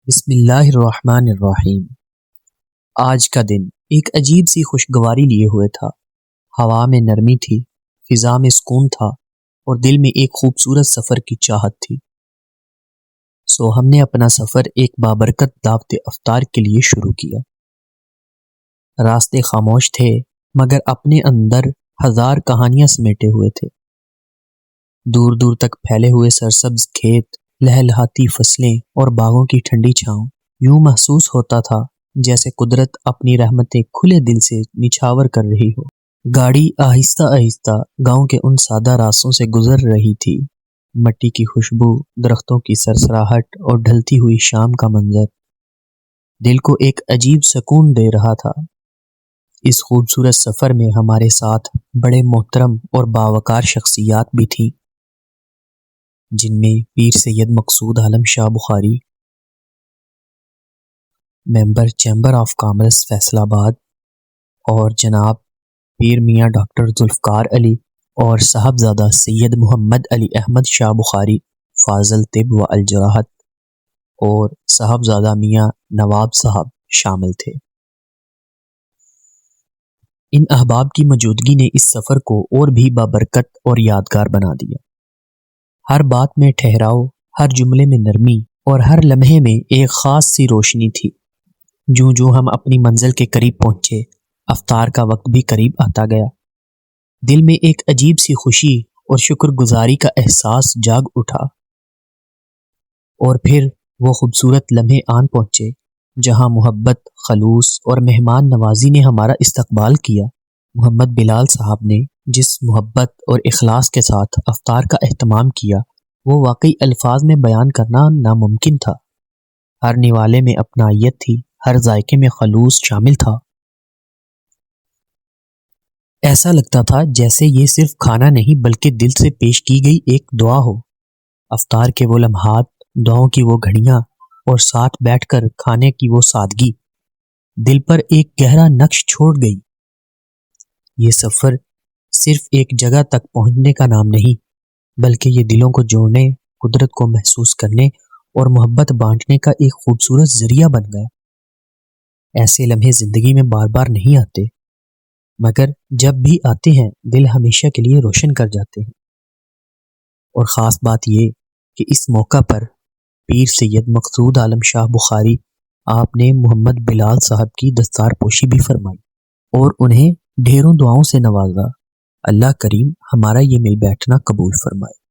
بسم اللہ الرحمن الرحیم۔ آج کا دن ایک عجیب سی خوشگواری لیے ہوئے تھا۔ ہوا میں نرمی تھی، فضا میں سکون تھا اور دل میں ایک خوبصورت سفر کی چاہت تھی۔ ہم نے اپنا سفر ایک بابرکت دعوت افطار کے لیے شروع کیا۔ راستے خاموش تھے مگر اپنے اندر ہزار کہانیاں سمیٹے ہوئے تھے۔ دور دور تک پھیلے ہوئے سرسبز کھیت، لہلہاتی فصلیں اور باغوں کی ٹھنڈی چھاؤں، یوں محسوس ہوتا تھا جیسے قدرت اپنی رحمتیں کھلے دل سے نچھاور کر رہی ہو۔ گاڑی آہستہ آہستہ گاؤں کے ان سادہ راستوں سے گزر رہی تھی۔ مٹی کی خوشبو، درختوں کی سرسراہٹ اور ڈھلتی ہوئی شام کا منظر دل کو ایک عجیب سکون دے رہا تھا۔ اس خوبصورت سفر میں ہمارے ساتھ بڑے محترم اور باوقار شخصیات بھی تھیں، جن میں پیر سید مقصود عالم شاہ بخاری، ممبر چیمبر آف کامرس فیصل آباد، اور جناب پیر میاں ڈاکٹر ذوالفقار علی اور صاحبزادہ سید محمد علی احمد شاہ بخاری فاضل طب و الجراحت اور صاحبزادہ میاں نواب صاحب شامل تھے۔ ان احباب کی موجودگی نے اس سفر کو اور بھی بابرکت اور یادگار بنا دیا۔ ہر بات میں ٹھہراؤ، ہر جملے میں نرمی اور ہر لمحے میں ایک خاص سی روشنی تھی۔ جوں جوں ہم اپنی منزل کے قریب پہنچے، افطار کا وقت بھی قریب آتا گیا۔ دل میں ایک عجیب سی خوشی اور شکر گزاری کا احساس جاگ اٹھا۔ اور پھر وہ خوبصورت لمحے آن پہنچے جہاں محبت، خلوص اور مہمان نوازی نے ہمارا استقبال کیا۔ محمد بلال صاحب نے جس محبت اور اخلاص کے ساتھ افطار کا اہتمام کیا، وہ واقعی الفاظ میں بیان کرنا ناممکن تھا۔ ہر نوالے میں اپنائیت تھی، ہر ذائقے میں خلوص شامل تھا۔ ایسا لگتا تھا جیسے یہ صرف کھانا نہیں بلکہ دل سے پیش کی گئی ایک دعا ہو۔ افطار کے وہ لمحات، دعاؤں کی وہ گھڑیاں اور ساتھ بیٹھ کر کھانے کی وہ سادگی دل پر ایک گہرا نقش چھوڑ گئی۔ یہ سفر صرف ایک جگہ تک پہنچنے کا نام نہیں، بلکہ یہ دلوں کو جوڑنے، قدرت کو محسوس کرنے اور محبت بانٹنے کا ایک خوبصورت ذریعہ بن گیا۔ ایسے لمحے زندگی میں بار بار نہیں آتے، مگر جب بھی آتے ہیں دل ہمیشہ کے لیے روشن کر جاتے ہیں۔ اور خاص بات یہ کہ اس موقع پر پیر سید مقصود عالم شاہ بخاری آپ نے محمد بلال صاحب کی دستار پوشی بھی فرمائی اور انہیں ڈھیروں دعاؤں سے نوازا۔ اللہ کریم ہمارا یہ مل بیٹھنا قبول فرمائے۔